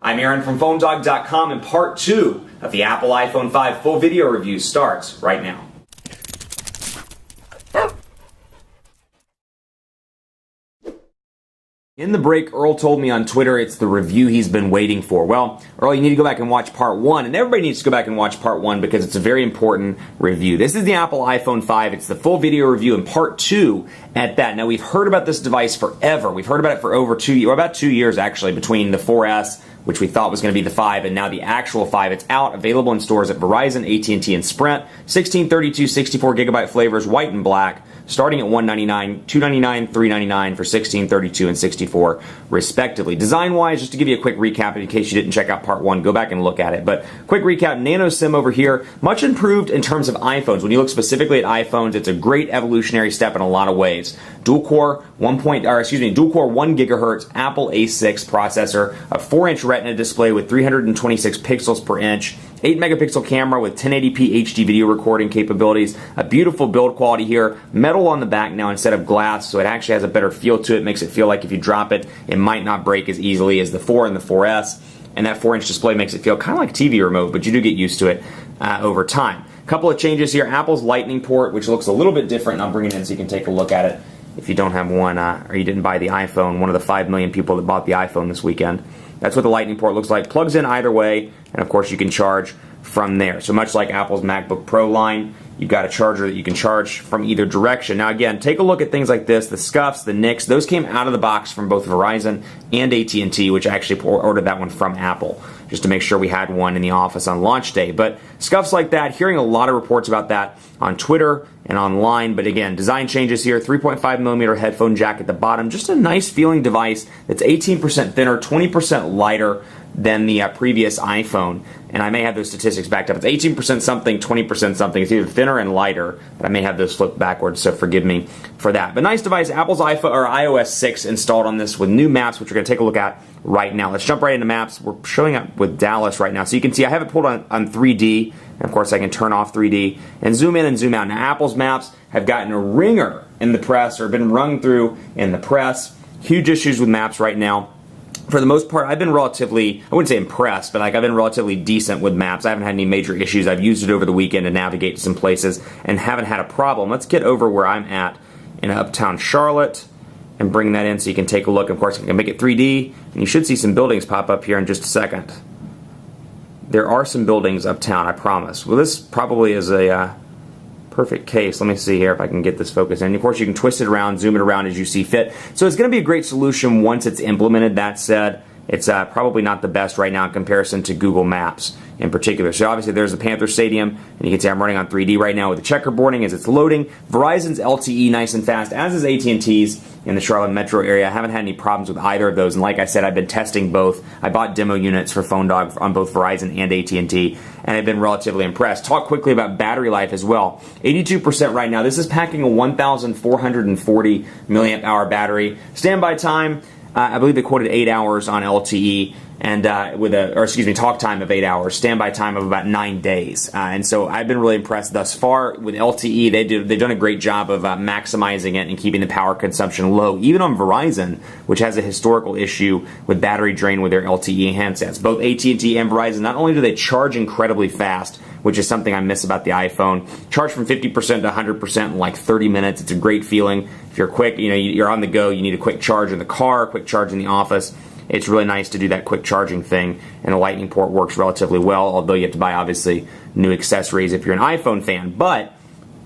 I'm Aaron from PhoneDog.com, and part 2 of the Apple iPhone 5 full video review starts right now. In the break, Earl told me on Twitter it's the review he's been waiting for. Well, Earl, you need to go back and watch part 1, and everybody needs to go back and watch part 1 because it's a very important review. This is the Apple iPhone 5. It's the full video review in part 2 at that. Now, we've heard about this device forever. We've heard about it for over 2 years, or about 2 years actually, between the 4S, which we thought was going to be the 5, and now the actual 5. It's out, available in stores at Verizon, AT&T, and Sprint. 16, 32, 64 gigabyte flavors, white and black, starting at $199, $299, $399 for 16, 32, and 64, respectively. Design-wise, just to give you a quick recap, in case you didn't check out part 1, go back and look at it. But quick recap, Nano SIM over here, much improved in terms of iPhones. When you look specifically at iPhones, it's a great evolutionary step in a lot of ways. Dual-core 1 gigahertz Apple A6 processor, a 4-inch Retina display with 326 pixels per inch, 8 megapixel camera with 1080p HD video recording capabilities, a beautiful build quality here, metal on the back now instead of glass, so it actually has a better feel to it, makes it feel like if you drop it, it might not break as easily as the 4 and the 4S, and that 4-inch display makes it feel kind of like a TV remote, but you do get used to it over time. A couple of changes here, Apple's Lightning port, which looks a little bit different, and I'll bring it in so you can take a look at it if you don't have one, or you didn't buy the iPhone, one of the 5 million people that bought the iPhone this weekend. That's what the Lightning port looks like. Plugs in either way, and of course you can charge from there. So much like Apple's MacBook Pro line, you've got a charger that you can charge from either direction. Now again, take a look at things like this, the scuffs, the nicks, those came out of the box from both Verizon and AT&T, which actually ordered that one from Apple, just to make sure we had one in the office on launch day. But scuffs like that, hearing a lot of reports about that on Twitter and online, but again, design changes here, 3.5mm headphone jack at the bottom, just a nice feeling device that's 18% thinner, 20% lighter than the previous iPhone, and I may have those statistics backed up. It's 18% something, 20% something. It's either thinner and lighter, but I may have those flipped backwards, so forgive me for that. But nice device. Apple's iPhone or iOS 6 installed on this with new maps, which we're going to take a look at right now. Let's jump right into maps. We're showing up with Dallas right now, so you can see I have it pulled on 3D, and of course I can turn off 3D and zoom in and zoom out. Now Apple's maps have gotten a ringer in the press, or been rung through in the press. Huge issues with maps right now. For the most part, I've been relatively, I wouldn't say impressed, but I've been relatively decent with maps. I haven't had any major issues. I've used it over the weekend to navigate to some places and haven't had a problem. Let's get over where I'm at in Uptown Charlotte and bring that in so you can take a look. Of course, I can make it 3D, and you should see some buildings pop up here in just a second. There are some buildings uptown, I promise. Well, this probably is a perfect case. Let me see here if I can get this focus in. Of course, you can twist it around, zoom it around as you see fit. So it's going to be a great solution once it's implemented. That said, it's probably not the best right now in comparison to Google Maps in particular. So obviously there's the Panther Stadium, and you can see I'm running on 3D right now with the checkerboarding as it's loading. Verizon's LTE nice and fast, as is AT&T's in the Charlotte metro area. I haven't had any problems with either of those, and like I said, I've been testing both. I bought demo units for PhoneDog on both Verizon and AT&T, and I've been relatively impressed. Talk quickly about battery life as well. 82% right now. This is packing a 1,440 milliamp hour battery. Standby time, I believe they quoted 8 hours on LTE, and talk time of 8 hours, standby time of about 9 days. And so I've been really impressed thus far with LTE. They've done a great job of maximizing it and keeping the power consumption low, even on Verizon, which has a historical issue with battery drain with their LTE handsets. Both AT&T and Verizon, not only do they charge incredibly fast, which is something I miss about the iPhone, charge from 50% to 100% in like 30 minutes. It's a great feeling. If you're quick, you're on the go, you need a quick charge in the car, a quick charge in the office. It's really nice to do that quick charging thing, and the Lightning port works relatively well, although you have to buy, obviously, new accessories if you're an iPhone fan. But,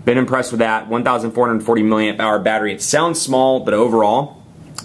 been impressed with that. 1,440 milliamp hour battery. It sounds small, but overall,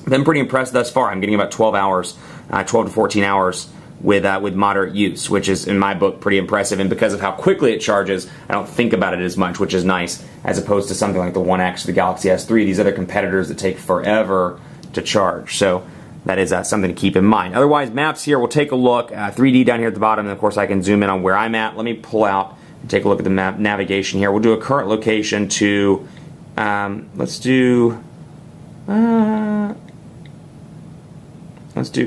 been pretty impressed thus far. I'm getting about 12 hours, 12 to 14 hours with moderate use, which is, in my book, pretty impressive. And because of how quickly it charges, I don't think about it as much, which is nice, as opposed to something like the One X, the Galaxy S3, these other competitors that take forever to charge. So that is something to keep in mind. Otherwise, maps here, we'll take a look. 3D down here at the bottom, and of course I can zoom in on where I'm at. Let me pull out and take a look at the map navigation here. We'll do a current location to, let's do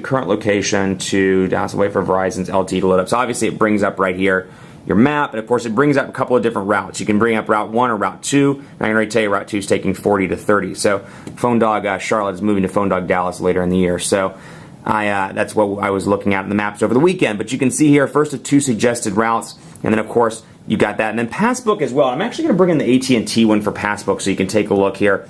current location to Dallas, away for Verizon's LTE to load up. So obviously it brings up right here your map, and of course it brings up a couple of different routes. You can bring up Route 1 or Route 2, and I can already tell you Route 2 is taking 40 to 30. So PhoneDog Charlotte is moving to PhoneDog Dallas later in the year. So That's what I was looking at in the maps over the weekend. But you can see here, first of 2 suggested routes, and then of course you got that. And then Passbook as well. I'm actually going to bring in the AT&T one for Passbook so you can take a look here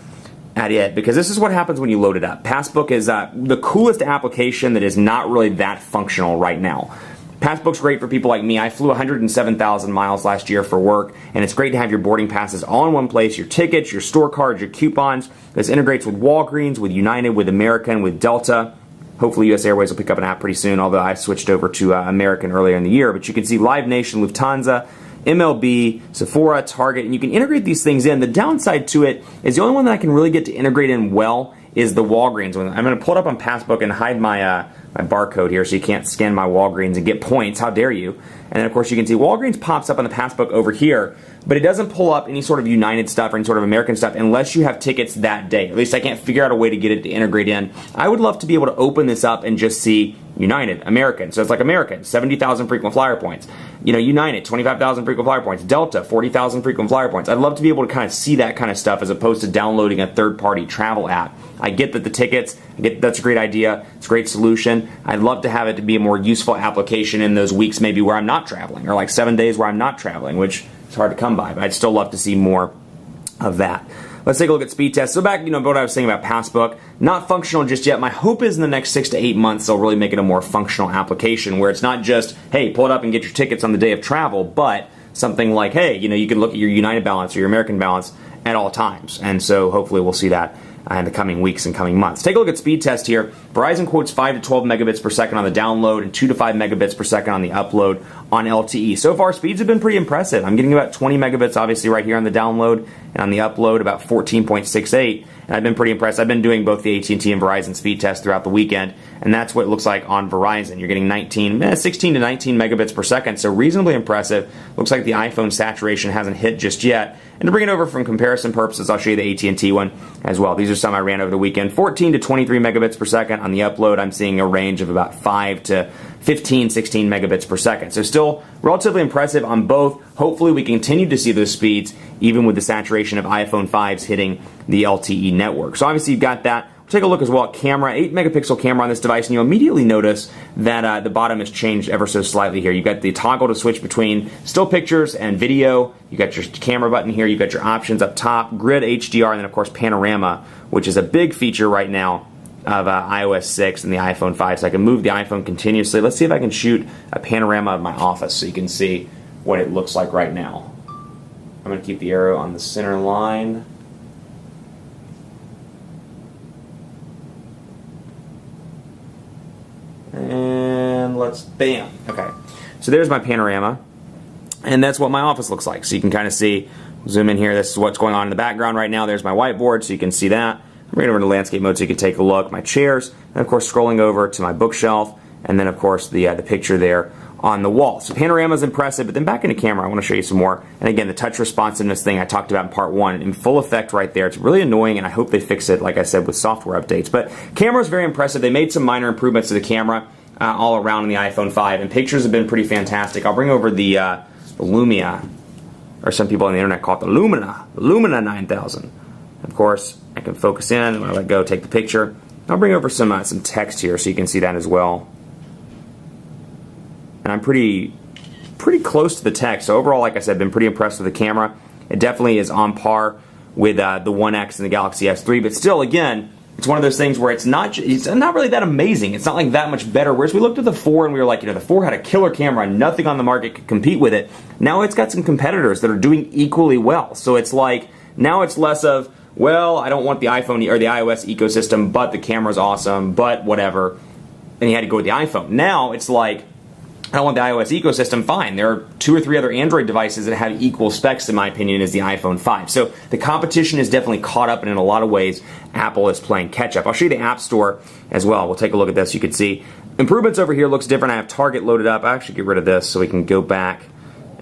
at it, because this is what happens when you load it up. Passbook is the coolest application that is not really that functional right now. Passbook's great for people like me. I flew 107,000 miles last year for work, and it's great to have your boarding passes all in one place, your tickets, your store cards, your coupons. This integrates with Walgreens, with United, with American, with Delta. Hopefully US Airways will pick up an app pretty soon, although I switched over to American earlier in the year. But you can see Live Nation, Lufthansa, MLB, Sephora, Target, and you can integrate these things in. The downside to it is the only one that I can really get to integrate in well is the Walgreens one. I'm going to pull it up on Passbook and hide my my barcode here so you can't scan my Walgreens and get points. How dare you? And then of course you can see Walgreens pops up on the Passbook over here, but it doesn't pull up any sort of United stuff or any sort of American stuff unless you have tickets that day. At least I can't figure out a way to get it to integrate in. I would love to be able to open this up and just see United, American. So it's like American, 70,000 frequent flyer points. You know, United, 25,000 frequent flyer points. Delta, 40,000 frequent flyer points. I'd love to be able to kind of see that kind of stuff as opposed to downloading a third-party travel app. I get that the tickets, that's a great idea. It's a great solution. I'd love to have it to be a more useful application in those weeks maybe where I'm not traveling, or like 7 days where I'm not traveling, which is hard to come by, but I'd still love to see more of that. Let's take a look at speed tests. So back, what I was saying about Passbook, not functional just yet. My hope is in the next 6 to 8 months they'll really make it a more functional application where it's not just, hey, pull it up and get your tickets on the day of travel, but something like, hey, you can look at your United balance or your American balance at all times. And so hopefully we'll see that in the coming weeks and coming months. Take a look at speed test here. Verizon quotes 5 to 12 megabits per second on the download and 2 to 5 megabits per second on the upload on LTE. So far, speeds have been pretty impressive. I'm getting about 20 megabits, obviously, right here on the download, and on the upload, about 14.68. And I've been pretty impressed. I've been doing both the AT&T and Verizon speed tests throughout the weekend, and that's what it looks like on Verizon. You're getting 16 to 19 megabits per second, so reasonably impressive. Looks like the iPhone saturation hasn't hit just yet. And to bring it over from comparison purposes, I'll show you the AT&T one as well. These are some I ran over the weekend. 14 to 23 megabits per second. On the upload, I'm seeing a range of about 5 to 15, 16 megabits per second. So still relatively impressive on both. Hopefully we continue to see those speeds even with the saturation of iPhone 5s hitting the LTE network. So obviously you've got that. We'll take a look as well at camera. 8 megapixel camera on this device, and you'll immediately notice that the bottom has changed ever so slightly here. You've got the toggle to switch between still pictures and video. You've got your camera button here. You've got your options up top, grid, HDR, and then of course panorama, which is a big feature right now of iOS 6 and the iPhone 5. So I can move the iPhone continuously. Let's see if I can shoot a panorama of my office so you can see what it looks like right now. I'm going to keep the arrow on the center line. And let's, bam. Okay, so there's my panorama, and that's what my office looks like. So you can kind of see, zoom in here, this is what's going on in the background right now. There's my whiteboard, so you can see that. I'm bringing it over to landscape mode so you can take a look. My chairs, and of course scrolling over to my bookshelf, and then of course the picture there on the wall. So panorama is impressive, but then back into camera, I want to show you some more. And again, the touch responsiveness thing I talked about in part 1 in full effect right there. It's really annoying, and I hope they fix it, like I said, with software updates. But camera is very impressive. They made some minor improvements to the camera all around in the iPhone 5, and pictures have been pretty fantastic. I'll bring over the Lumia, or some people on the internet call it the Lumina 9000. Of course, I can focus in, and when I let go, take the picture. I'll bring over some text here so you can see that as well. And I'm pretty close to the text. So overall, like I said, been pretty impressed with the camera. It definitely is on par with the One X and the Galaxy S3, but still, again, it's one of those things where it's not really that amazing. It's not like that much better. Whereas we looked at the 4 and we were like, the 4 had a killer camera and nothing on the market could compete with it. Now it's got some competitors that are doing equally well. So it's like, now it's less of, well, I don't want the iPhone or the iOS ecosystem, but the camera's awesome, but whatever. And you had to go with the iPhone. Now it's like, I don't want the iOS ecosystem, fine. There are 2 or 3 other Android devices that have equal specs, in my opinion, as the iPhone 5. So the competition is definitely caught up, and in a lot of ways, Apple is playing catch-up. I'll show you the App Store as well. We'll take a look at this. You can see improvements over here looks different. I have Target loaded up. I actually get rid of this so we can go back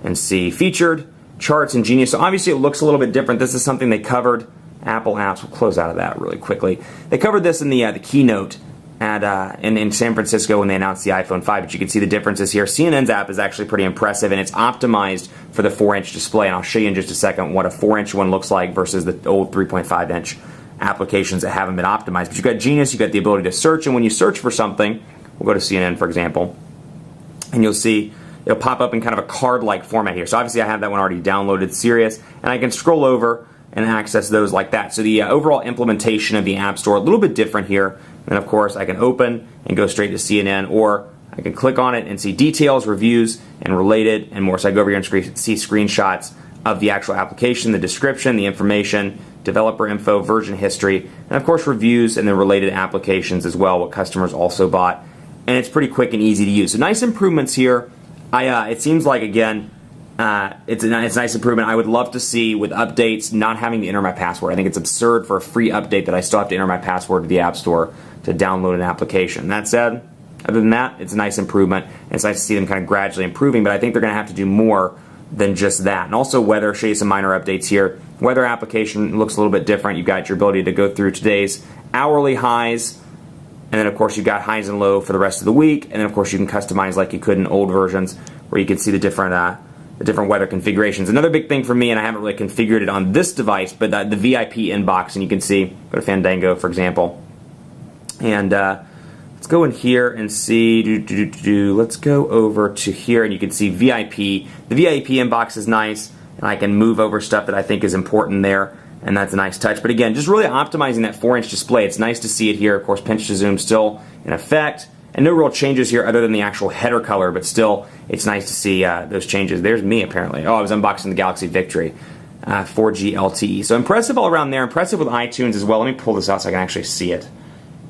and see Featured, Charts, and Genius. So obviously it looks a little bit different. This is something they covered. Apple Apps. We'll close out of that really quickly. They covered this in the keynote in San Francisco when they announced the iPhone 5, but you can see the differences here. CNN's app is actually pretty impressive, and it's optimized for the 4-inch display, and I'll show you in just a second what a 4-inch one looks like versus the old 3.5-inch applications that haven't been optimized. But you've got Genius, you've got the ability to search, and when you search for something, we'll go to CNN, for example, and you'll see it'll pop up in kind of a card-like format here. So obviously I have that one already downloaded, Sirius, and I can scroll over and access those like that. So the overall implementation of the App Store, a little bit different here. And of course, I can open and go straight to CNN, or I can click on it and see details, reviews, and related, and more. So I go over here and see screenshots of the actual application, the description, the information, developer info, version history, and of course reviews and the related applications as well, what customers also bought. And it's pretty quick and easy to use. So nice improvements here. It seems like, again, it's a nice improvement. I would love to see, with updates, not having to enter my password. I think it's absurd for a free update that I still have to enter my password to the App Store to download an application. That said, other than that, it's a nice improvement. And it's nice to see them kind of gradually improving, but I think they're going to have to do more than just that. And also weather, show you some minor updates here. Weather application looks a little bit different. You've got your ability to go through today's hourly highs, and then of course you've got highs and low for the rest of the week, and then of course you can customize like you could in old versions, where you can see the different weather configurations. Another big thing for me, and I haven't really configured it on this device, but the VIP inbox, and you can see, go to Fandango for example, and let's go in here and see, let's go over to here and you can see VIP. The VIP inbox is nice, and I can move over stuff that I think is important there, and that's a nice touch. But again, just really optimizing that 4-inch display. It's nice to see it here. Of course, pinch to zoom still in effect, and no real changes here other than the actual header color, but still, it's nice to see those changes. There's me apparently. Oh, I was unboxing the Galaxy Victory 4G LTE. So impressive all around there. Impressive with iTunes as well. Let me pull this out so I can actually see it.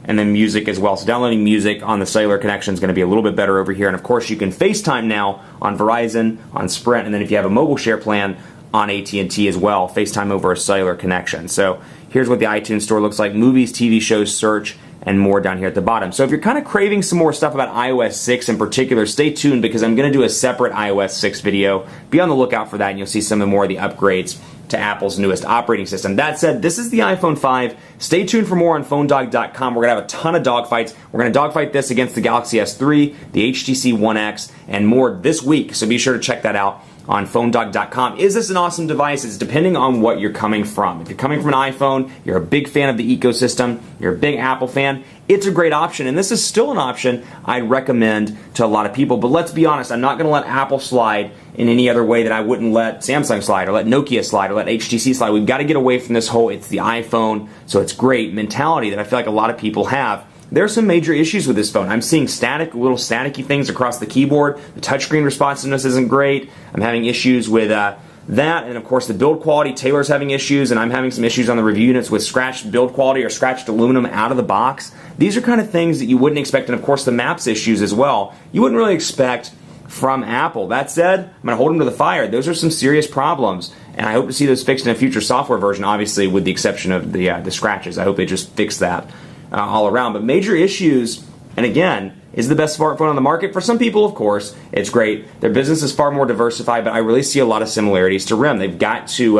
And then music as well. So downloading music on the cellular connection is going to be a little bit better over here. And of course you can FaceTime now on Verizon, on Sprint, and then if you have a mobile share plan on AT&T as well, FaceTime over a cellular connection. So here's what the iTunes Store looks like. Movies, TV shows, search, and more down here at the bottom. So if you're kind of craving some more stuff about iOS 6 in particular, stay tuned because I'm going to do a separate iOS 6 video. Be on the lookout for that, and you'll see some of more of the upgrades to Apple's newest operating system. That said, this is the iPhone 5. Stay tuned for more on PhoneDog.com. We're going to have a ton of dogfights. We're going to dogfight this against the Galaxy S3, the HTC One X, and more this week. So be sure to check that out on PhoneDog.com. Is this an awesome device? It's depending on what you're coming from. If you're coming from an iPhone, you're a big fan of the ecosystem, you're a big Apple fan, it's a great option, and this is still an option I'd recommend to a lot of people. But let's be honest, I'm not going to let Apple slide in any other way that I wouldn't let Samsung slide, or let Nokia slide, or let HTC slide. We've got to get away from this whole it's the iPhone, so it's great mentality that I feel like a lot of people have. There are some major issues with this phone. I'm seeing little staticky things across the keyboard. The touchscreen responsiveness isn't great. I'm having issues with that, and of course the build quality. Taylor's having issues, and I'm having some issues on the review units with scratched build quality or scratched aluminum out of the box. These are kind of things that you wouldn't expect, and of course the maps issues as well. You wouldn't really expect from Apple. That said, I'm going to hold them to the fire. Those are some serious problems, and I hope to see those fixed in a future software version, obviously with the exception of the scratches. I hope they just fix that all around. But major issues, and again, is the best smartphone on the market? For some people, of course, it's great. Their business is far more diversified, but I really see a lot of similarities to RIM. They've got to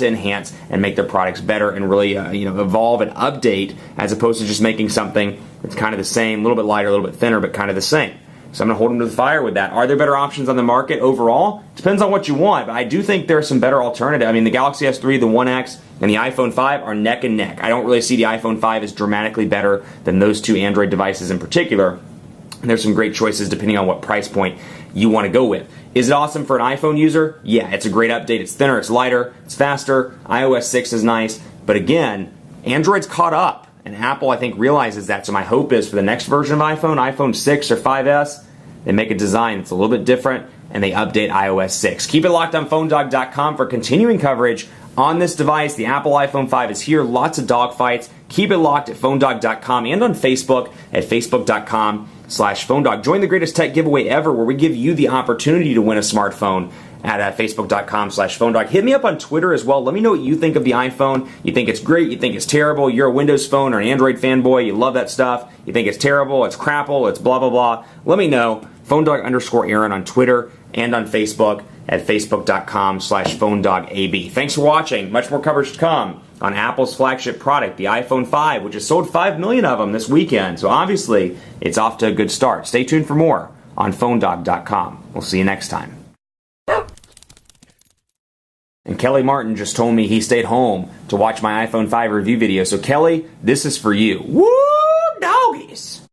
enhance and make their products better and really evolve and update, as opposed to just making something that's kind of the same, a little bit lighter, a little bit thinner, but kind of the same. So I'm going to hold them to the fire with that. Are there better options on the market overall? Depends on what you want, but I do think there are some better alternatives. I mean, the Galaxy S3, the One X, and the iPhone 5 are neck and neck. I don't really see the iPhone 5 as dramatically better than those two Android devices in particular. And there's some great choices depending on what price point you want to go with. Is it awesome for an iPhone user? Yeah, it's a great update. It's thinner, it's lighter, it's faster. iOS 6 is nice. But again, Android's caught up, and Apple, I think, realizes that. So my hope is for the next version of iPhone 6 or 5S, they make a design that's a little bit different, and they update iOS 6. Keep it locked on PhoneDog.com for continuing coverage on this device. The Apple iPhone 5 is here. Lots of dogfights. Keep it locked at PhoneDog.com and on Facebook at Facebook.com/PhoneDog. Join the greatest tech giveaway ever, where we give you the opportunity to win a smartphone at Facebook.com/PhoneDog. Hit me up on Twitter as well. Let me know what you think of the iPhone. You think it's great? You think it's terrible? You're a Windows phone or an Android fanboy. You love that stuff. You think it's terrible? It's crapple? It's blah, blah, blah. Let me know. PhoneDog_Aaron on Twitter and on Facebook at Facebook.com/PhoneDogAB. Thanks for watching. Much more coverage to come on Apple's flagship product, the iPhone 5, which has sold 5 million of them this weekend. So obviously, it's off to a good start. Stay tuned for more on PhoneDog.com. We'll see you next time. And Kelly Martin just told me he stayed home to watch my iPhone 5 review video. So Kelly, this is for you. Woo, doggies!